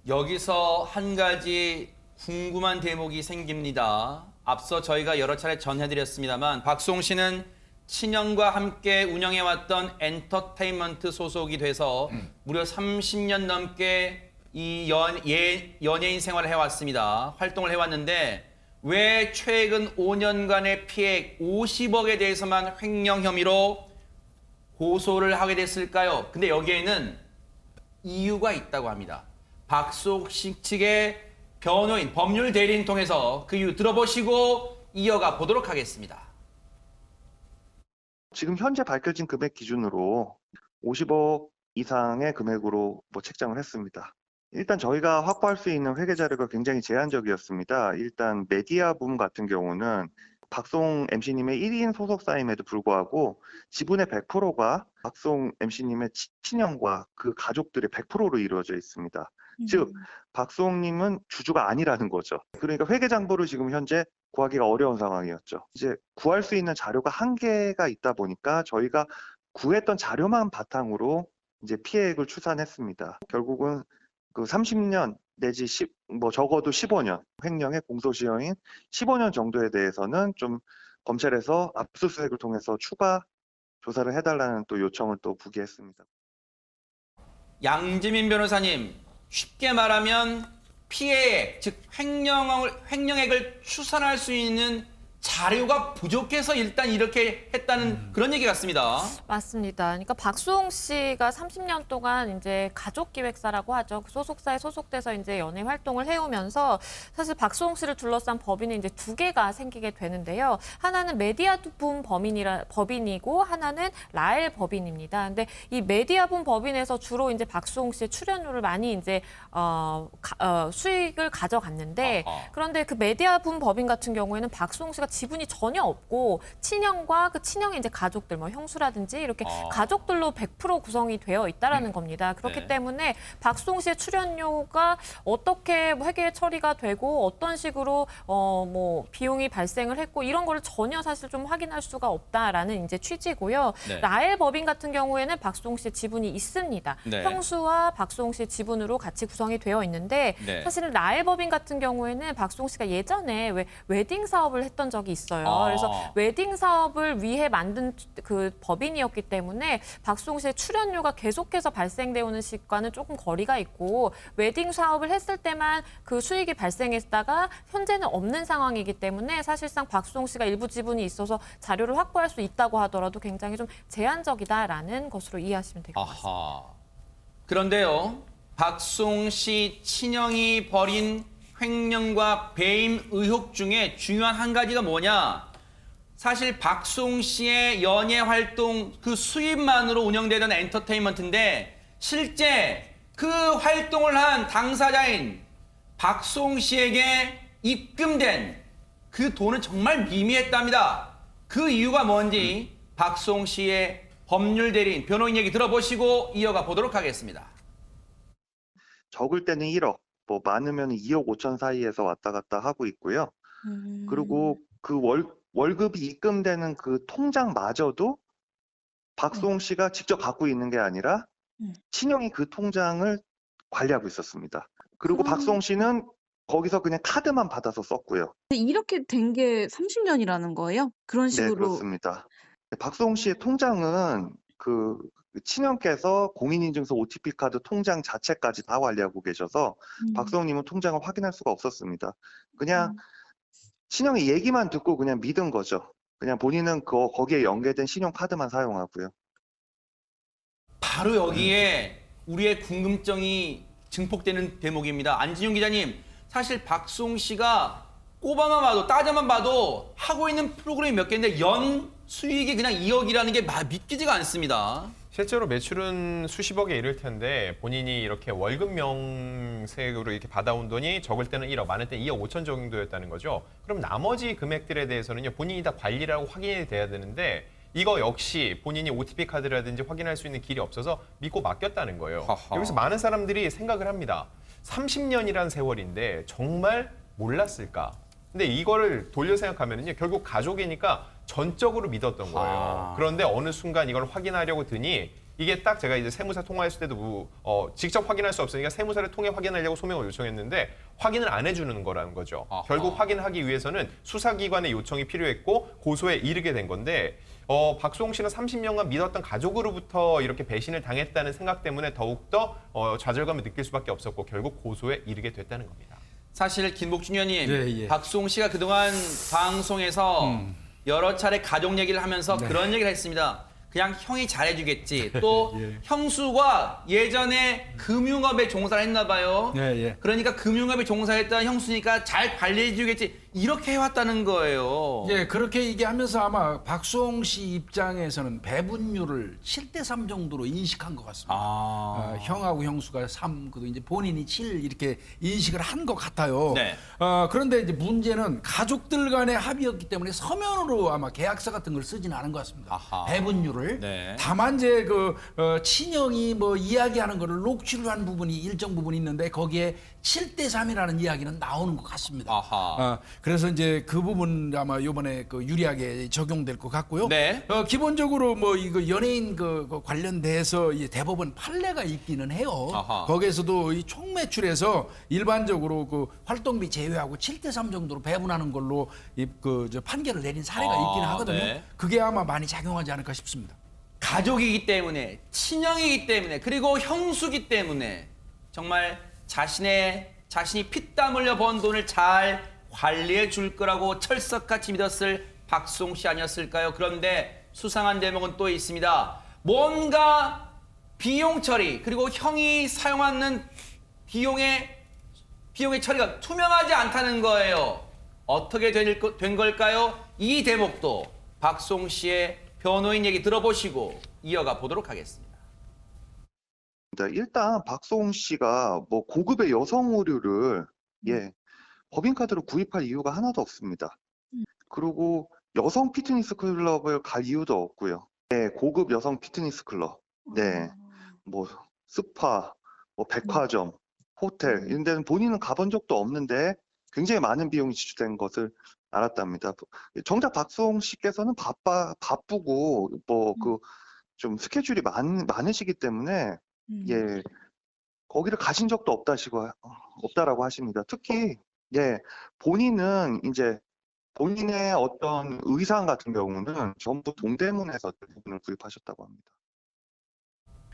여기서 한 가지 궁금한 대목이 생깁니다. 앞서 저희가 여러 차례 전해드렸습니다만 박수홍 씨는 친형과 함께 운영해왔던 엔터테인먼트 소속이 돼서 무려 30년 넘게 이 연예인 생활을 해왔습니다. 활동을 해왔는데 왜 최근 5년간의 피해액 50억에 대해서만 횡령 혐의로 고소를 하게 됐을까요? 근데 여기에는 이유가 있다고 합니다. 박수홍 씨 측의 변호인, 법률 대리인 통해서 그 이유 들어보시고 이어가 보도록 하겠습니다. 지금 현재 밝혀진 금액 기준으로 50억 이상의 금액으로 책정을 했습니다. 일단 저희가 확보할 수 있는 회계 자료가 굉장히 제한적이었습니다. 일단 메디아붐 같은 경우는 박수홍 MC님의 1인 소속사임에도 불구하고 지분의 100%가 박수홍 MC님의 친형과 그 가족들의 100%로 이루어져 있습니다. 즉 박수홍님은 주주가 아니라는 거죠. 그러니까 회계 장부를 지금 현재 구하기가 어려운 상황이었죠. 이제 구할 수 있는 자료가 한계가 있다 보니까 저희가 구했던 자료만 바탕으로 이제 피해액을 추산했습니다. 결국은 그 30년 내지 적어도 15년 횡령의 공소시효인 15년 정도에 대해서는 좀 검찰에서 압수수색을 통해서 추가 조사를 해달라는 또 요청을 또 부기했습니다. 양지민 변호사님, 쉽게 말하면 피해액, 즉 횡령액을 추산할 수 있는 자료가 부족해서 일단 이렇게 했다는 그런 얘기 같습니다. 맞습니다. 그러니까 박수홍 씨가 30년 동안 이제 가족기획사라고 하죠. 그 소속사에 소속돼서 이제 연예 활동을 해오면서 사실 박수홍 씨를 둘러싼 법인이 이제 두 개가 생기게 되는데요. 하나는 메디아붐 법인이고 하나는 라엘 법인입니다. 근데 이 메디아붐 법인에서 주로 이제 박수홍 씨의 출연료를 많이 이제 수익을 가져갔는데 그런데 그 메디아붐 법인 같은 경우에는 박수홍 씨가 지분이 전혀 없고 친형과 그 친형의 이제 가족들, 뭐 형수라든지 이렇게 가족들로 100% 구성이 되어 있다라는 겁니다. 그렇기 네. 때문에 박수홍 씨의 출연료가 어떻게 회계 처리가 되고 어떤 식으로 뭐 비용이 발생을 했고 이런 거를 전혀 사실 좀 확인할 수가 없다라는 이제 취지고요. 네. 라엘 법인 같은 경우에는 박수홍 씨의 지분이 있습니다. 네. 형수와 박수홍 씨의 지분으로 같이 구성이 되어 있는데 네. 사실은 라엘 법인 같은 경우에는 박수홍 씨가 예전에 왜 웨딩 사업을 했던 적이 있어요. 그래서 웨딩 사업을 위해 만든 그 법인이었기 때문에 박수홍 씨의 출연료가 계속해서 발생되어 오는 시과는 조금 거리가 있고 웨딩 사업을 했을 때만 그 수익이 발생했다가 현재는 없는 상황이기 때문에 사실상 박수홍 씨가 일부 지분이 있어서 자료를 확보할 수 있다고 하더라도 굉장히 좀 제한적이다라는 것으로 이해하시면 될 것 같습니다. 아하. 그런데요, 박수홍 씨 친형이 벌인 횡령과 배임 의혹 중에 중요한 한 가지가 뭐냐? 사실 박수홍 씨의 연예 활동 그 수입만으로 운영되던 엔터테인먼트인데 실제 그 활동을 한 당사자인 박수홍 씨에게 입금된 그 돈은 정말 미미했답니다. 그 이유가 뭔지 박수홍 씨의 법률 대리인, 변호인 얘기 들어보시고 이어가 보도록 하겠습니다. 적을 때는 1억, 뭐 많으면 2억 5천 사이에서 왔다 갔다 하고 있고요. 그리고 그 월급이 입금되는 그 통장마저도 박수홍 씨가 직접 갖고 있는 게 아니라 친형이 그 통장을 관리하고 있었습니다. 그리고 박수홍 씨는 거기서 그냥 카드만 받아서 썼고요. 이렇게 된 게 30년이라는 거예요? 그런 네, 식으로. 그렇습니다. 박수홍 씨의 통장은 그 친형께서 공인인증서 OTP 카드 통장 자체까지 다 관리하고 계셔서 박수홍님은 통장을 확인할 수가 없었습니다. 그냥 친형의 얘기만 듣고 그냥 믿은 거죠. 그냥 본인은 거기에 연계된 신용카드만 사용하고요. 바로 여기에 우리의 궁금증이 증폭되는 대목입니다. 안진용 기자님, 사실 박수홍 씨가 꼽아만 봐도 따져만 봐도 하고 있는 프로그램이 몇 개인데 연 수익이 그냥 2억이라는 게 믿기지가 않습니다. 실제로 매출은 수십억에 이를 텐데 본인이 이렇게 월급 명세로 이렇게 받아온 돈이 적을 때는 1억, 많을 때 2억 5천 정도였다는 거죠. 그럼 나머지 금액들에 대해서는요, 본인이 다 관리를 하고 확인이 돼야 되는데 이거 역시 본인이 OTP 카드라든지 확인할 수 있는 길이 없어서 믿고 맡겼다는 거예요. 하하. 여기서 많은 사람들이 생각을 합니다. 30년이란 세월인데 정말 몰랐을까? 근데 이거를 돌려 생각하면요, 결국 가족이니까 전적으로 믿었던 거예요. 그런데 어느 순간 이걸 확인하려고 드니 이게 딱 제가 이제 세무사 통화했을 때도 직접 확인할 수 없으니까 세무사를 통해 확인하려고 소명을 요청했는데 확인을 안 해주는 거라는 거죠. 아하. 결국 확인하기 위해서는 수사기관의 요청이 필요했고 고소에 이르게 된 건데 박수홍 씨는 30년간 믿었던 가족으로부터 이렇게 배신을 당했다는 생각 때문에 더욱더 좌절감을 느낄 수밖에 없었고 결국 고소에 이르게 됐다는 겁니다. 사실 김복준 의원님, 예, 예. 박수홍 씨가 그동안 방송에서 여러 차례 가족 얘기를 하면서 그런 얘기를 했습니다. 그냥 형이 잘해주겠지. 또 예. 형수가 예전에 금융업에 종사를 했나 봐요. 예, 예. 그러니까 금융업에 종사했던 형수니까 잘 관리해주겠지. 이렇게 해왔다는 거예요. 예, 그렇게 얘기하면서 아마 박수홍 씨 입장에서는 배분율을 7대3 정도로 인식한 것 같습니다. 형하고 형수가 3, 그리고 이제 본인이 7 이렇게 인식을 한 것 같아요. 네. 그런데 이제 문제는 가족들 간의 합의였기 때문에 서면으로 아마 계약서 같은 걸 쓰지는 않은 것 같습니다. 아하. 배분율을. 네. 다만 이제 친형이 뭐 이야기하는 거를 녹취를 한 부분이 일정 부분이 있는데 거기에 7대3이라는 이야기는 나오는 것 같습니다. 아하. 그래서 이제 그 부분 아마 이번에 유리하게 적용될 것 같고요. 네. 기본적으로 뭐 이거 연예인 관련돼서 이 대법원 판례가 있기는 해요. 아하. 거기에서도 이 총 매출에서 일반적으로 그 활동비 제외하고 7대3 정도로 배분하는 걸로 판결을 내린 사례가 있기는 하거든요. 네. 그게 아마 많이 작용하지 않을까 싶습니다. 가족이기 때문에, 친형이기 때문에, 그리고 형수기 때문에 정말 자신이 피땀 흘려 번 돈을 잘 관리해 줄 거라고 철석같이 믿었을 박수홍 씨 아니었을까요? 그런데 수상한 대목은 또 있습니다. 뭔가 비용 처리, 그리고 형이 사용하는 비용의 처리가 투명하지 않다는 거예요. 어떻게 된 걸까요? 이 대목도 박수홍 씨의 변호인 얘기 들어보시고 이어가 보도록 하겠습니다. 일단 박수홍 씨가 뭐 고급의 여성 의류를 법인카드로 구입할 이유가 하나도 없습니다. 그리고 여성 피트니스 클럽을 갈 이유도 없고요. 네, 고급 여성 피트니스 클럽, 네, 뭐 스파, 뭐 백화점, 호텔 이런 데는 본인은 가본 적도 없는데 굉장히 많은 비용이 지출된 것을 알았답니다. 정작 박수홍 씨께서는 바쁘고 뭐 그 좀 스케줄이 많으시기 때문에 예, 거기를 가신 적도 없다라고 하십니다. 특히 예, 본인은 이제 본인의 어떤 의상 같은 경우는 전부 동대문에서 대부분을 구입하셨다고 합니다.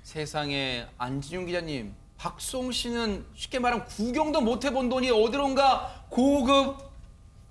세상에, 안진용 기자님, 박수홍 씨는 쉽게 말하면 구경도 못 해본 돈이 어디론가 고급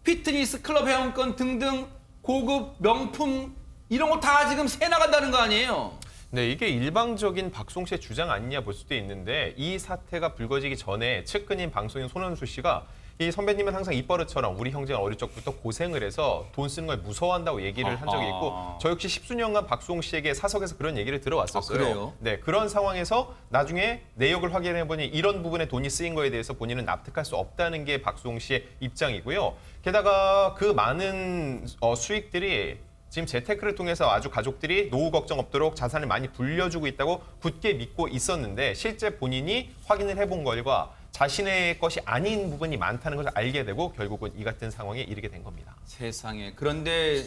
피트니스 클럽 회원권 등등 고급 명품 이런 거 다 지금 새 나간다는 거 아니에요? 네, 이게 일방적인 박수홍 씨의 주장 아니냐 볼 수도 있는데 이 사태가 불거지기 전에 측근인 방송인 손원수 씨가 이 선배님은 항상 입버릇처럼 우리 형제가 어릴 적부터 고생을 해서 돈 쓰는 걸 무서워한다고 얘기를 한 적이 있고 저 역시 십수년간 박수홍 씨에게 사석에서 그런 얘기를 들어왔었어요. 그래요? 네, 그런 상황에서 나중에 내역을 확인해보니 이런 부분에 돈이 쓰인 거에 대해서 본인은 납득할 수 없다는 게 박수홍 씨의 입장이고요. 게다가 그 많은 수익들이 지금 재테크를 통해서 아주 가족들이 노후 걱정 없도록 자산을 많이 불려주고 있다고 굳게 믿고 있었는데 실제 본인이 확인을 해본 결과 자신의 것이 아닌 부분이 많다는 것을 알게 되고 결국은 이 같은 상황에 이르게 된 겁니다. 세상에. 그런데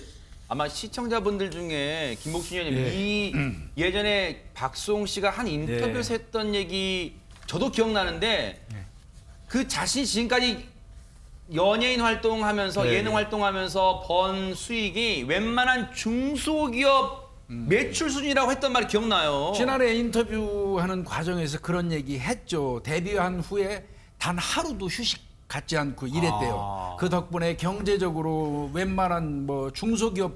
아마 시청자분들 중에 김복준 의원님 이 예전에 박수홍 씨가 한 인터뷰에서 했던 얘기 저도 기억나는데 그 자신이 지금까지 연예인 활동하면서 예능 활동하면서 번 수익이 웬만한 중소기업 매출 수준이라고 했던 말이 기억나요. 지난해 인터뷰하는 과정에서 그런 얘기 했죠. 데뷔한 후에 단 하루도 휴식 갖지 않고 일했대요. 그 덕분에 경제적으로 웬만한 뭐 중소기업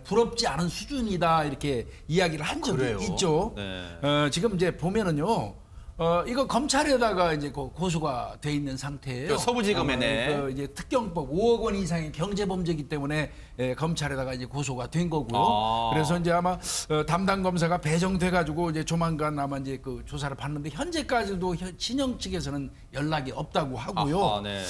부럽지 않은 수준이다 이렇게 이야기를 한 적이 그래요? 있죠. 네. 지금 이제 보면은요. 이거 검찰에다가 이제 고소가 돼 있는 상태예요. 서부지검에네. 이제 특경법 5억 원 이상의 경제범죄이기 때문에 검찰에다가 이제 고소가 된 거고요. 그래서 이제 아마 담당 검사가 배정돼가지고 이제 조만간 아마 이제 그 조사를 받는데 현재까지도 친형 측에서는 연락이 없다고 하고요. 네.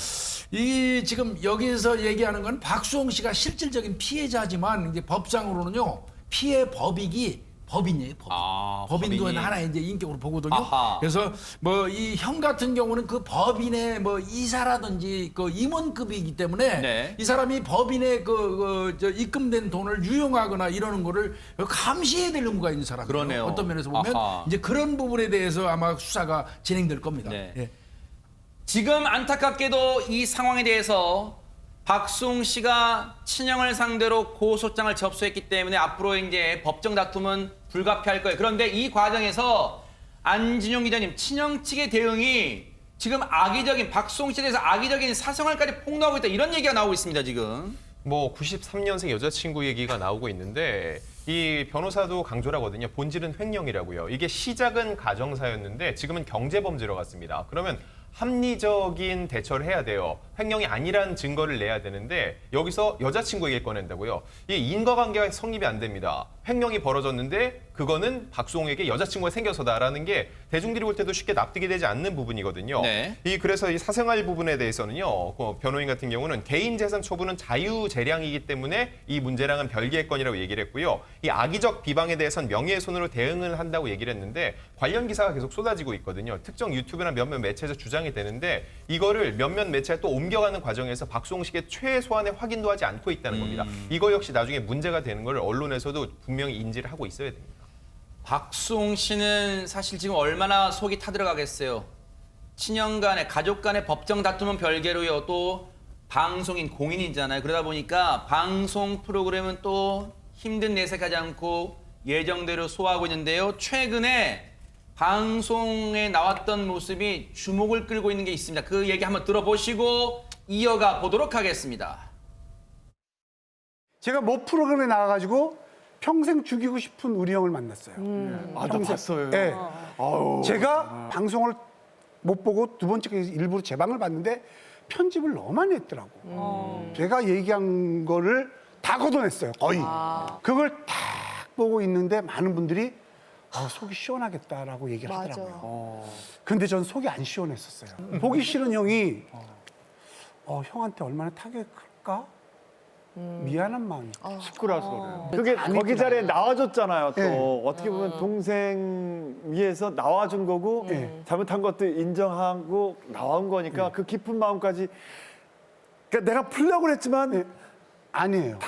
이 지금 여기서 얘기하는 건 박수홍 씨가 실질적인 피해자지만 이제 법상으로는요 피해 법익이 법인이에요, 법인. 법인도 법인이. 하나의 이제 인격으로 보거든요. 아하. 그래서 뭐 이 형 같은 경우는 그 법인의 뭐 이사라든지 그 임원급이기 때문에 네. 이 사람이 법인의 저 입금된 돈을 유용하거나 이러는 거를 감시해야 될 의무가 있는 사람이에요. 그러네요. 어떤 면에서 보면 아하. 이제 그런 부분에 대해서 아마 수사가 진행될 겁니다. 네. 예. 지금 안타깝게도 이 상황에 대해서 박수홍 씨가 친형을 상대로 고소장을 접수했기 때문에 앞으로 이제 법정 다툼은 불가피할 거예요. 그런데 이 과정에서 안진용 기자님, 친형 측의 대응이 지금 악의적인, 박수홍 씨에 대해서 악의적인 사생활까지 폭로하고 있다 이런 얘기가 나오고 있습니다, 지금. 뭐 93년생 여자친구 얘기가 나오고 있는데 이 변호사도 강조를 하거든요. 본질은 횡령이라고요. 이게 시작은 가정사였는데 지금은 경제범죄로 갔습니다. 그러면 합리적인 대처를 해야 돼요. 횡령이 아니란 증거를 내야 되는데 여기서 여자친구 얘기를 꺼낸다고요. 이 인과관계가 성립이 안 됩니다. 횡령이 벌어졌는데 그거는 박수홍에게 여자친구가 생겨서다라는 게 대중들이 볼 때도 쉽게 납득이 되지 않는 부분이거든요. 네. 그래서 이 사생활 부분에 대해서는요. 그 변호인 같은 경우는 개인 재산 처분은 자유재량이기 때문에 이 문제랑은 별개의 건이라고 얘기를 했고요. 이 악의적 비방에 대해서는 명예훼손으로 대응을 한다고 얘기를 했는데 관련 기사가 계속 쏟아지고 있거든요. 특정 유튜브나 몇몇 매체에서 주장이 되는데 이거를 몇몇 매체에 또 옮겨가는 과정에서 박수홍 씨의 최소한의 확인도 하지 않고 있다는 겁니다. 이거 역시 나중에 문제가 되는 걸 언론에서도 분명히 인지를 하고 있어야 됩니다. 박수홍 씨는 사실 지금 얼마나 속이 타들어가겠어요. 친형 간의, 가족 간의 법정 다툼은 별개로요. 또 방송인, 공인이잖아요. 그러다 보니까 방송 프로그램은 또 힘든 내색하지 않고 예정대로 소화하고 있는데요. 최근에 방송에 나왔던 모습이 주목을 끌고 있는 게 있습니다. 그 얘기 한번 들어보시고 이어가 보도록 하겠습니다. 제가 모 프로그램에 나와가지고 평생 죽이고 싶은 우리 형을 만났어요. 아, 나 봤어요. 네. 아우. 제가 방송을 못 보고 두 번째 일부러 제 방을 봤는데 편집을 너무 많이 했더라고. 제가 얘기한 거를 다 걷어냈어요, 거의. 그걸 딱 보고 있는데 많은 분들이 속이 시원하겠다라고 얘기를 하더라고요. 근데 전 속이 안 시원했었어요. 보기 싫은 형이 형한테 얼마나 타격이 클까? 미안한 마음이. 식구라서 그래요. 그게 거기 자리에 나와줬잖아요. 또 네. 어떻게 보면 동생 위해서 나와준 거고 네. 잘못한 것도 인정하고 나온 거니까 그 깊은 마음까지. 그러니까 내가 풀려고 했지만 아니에요.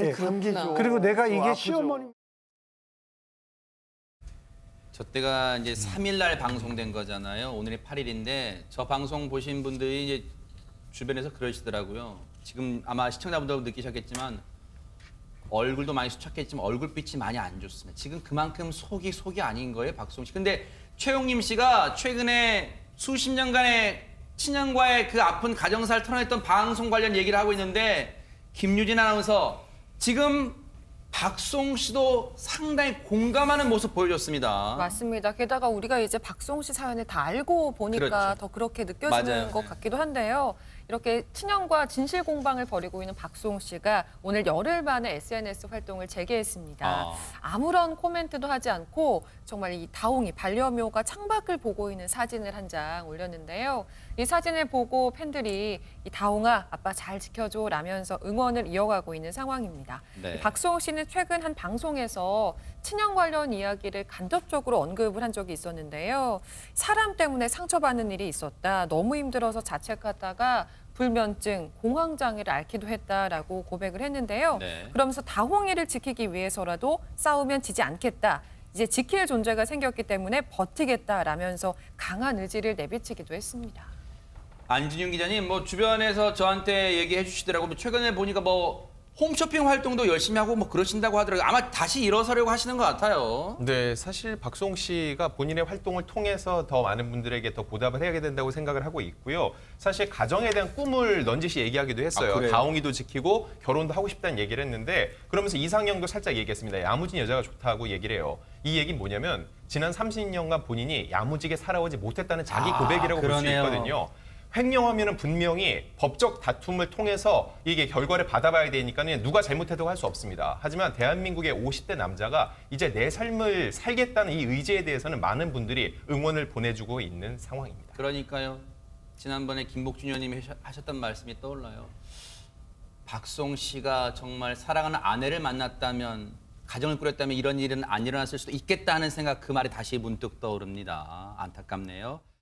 예. 감기죠. 그리고 내가 또 이게 아프죠. 시어머니 저 때가 이제 3일 날 방송된 거잖아요. 오늘이 8일인데 저 방송 보신 분들이 이제 주변에서 그러시더라고요. 지금 아마 시청자분들도 느끼셨겠지만 얼굴도 많이 수척했지만 얼굴빛이 많이 안 좋습니다. 지금 그만큼 속이 아닌 거예요, 박수홍 씨. 근데 최용림 씨가 최근에 수십 년간의 친형과의 그 아픈 가정사를 털어냈던 방송 관련 얘기를 하고 있는데 김유진 아나운서 지금 박수홍 씨도 상당히 공감하는 모습 보여줬습니다. 맞습니다. 게다가 우리가 이제 박수홍 씨 사연을 다 알고 보니까 그렇죠. 더 그렇게 느껴지는 맞아요. 것 네. 같기도 한데요. 이렇게 친형과 진실 공방을 벌이고 있는 박수홍 씨가 오늘 열흘 만에 SNS 활동을 재개했습니다. 아무런 코멘트도 하지 않고 정말 이 다홍이 반려묘가 창밖을 보고 있는 사진을 한 장 올렸는데요. 이 사진을 보고 팬들이 이 다홍아 아빠 잘 지켜줘 라면서 응원을 이어가고 있는 상황입니다. 네. 박수홍 씨는 최근 한 방송에서 친형 관련 이야기를 간접적으로 언급을 한 적이 있었는데요. 사람 때문에 상처받는 일이 있었다. 너무 힘들어서 자책하다가 불면증, 공황장애를 앓기도 했다라고 고백을 했는데요. 네. 그러면서 다홍이를 지키기 위해서라도 싸우면 지지 않겠다. 이제 지킬 존재가 생겼기 때문에 버티겠다라면서 강한 의지를 내비치기도 했습니다. 안진용 기자님, 뭐 주변에서 저한테 얘기해 주시더라고요. 최근에 보니까 뭐 홈쇼핑 활동도 열심히 하고 뭐 그러신다고 하더라고요. 아마 다시 일어서려고 하시는 것 같아요. 네, 사실 박수홍 씨가 본인의 활동을 통해서 더 많은 분들에게 더 보답을 해야 된다고 생각을 하고 있고요. 사실 가정에 대한 꿈을 넌지시 얘기하기도 했어요. 그래요? 다홍이도 지키고 결혼도 하고 싶다는 얘기를 했는데 그러면서 이상형도 살짝 얘기했습니다. 야무진 여자가 좋다고 얘기를 해요. 이 얘기는 뭐냐면 지난 30년간 본인이 야무지게 살아오지 못했다는 자기 고백이라고 볼 수 그러네요. 있거든요. 횡령하면은 분명히 법적 다툼을 통해서 이게 결과를 받아봐야 되니까는 누가 잘못해도 할 수 없습니다. 하지만 대한민국의 50대 남자가 이제 내 삶을 살겠다는 이 의지에 대해서는 많은 분들이 응원을 보내주고 있는 상황입니다. 그러니까요. 지난번에 김복준 의원님이 하셨던 말씀이 떠올라요. 박수홍 씨가 정말 사랑하는 아내를 만났다면, 가정을 꾸렸다면 이런 일은 안 일어났을 수도 있겠다는 생각, 그 말이 다시 문득 떠오릅니다. 안타깝네요.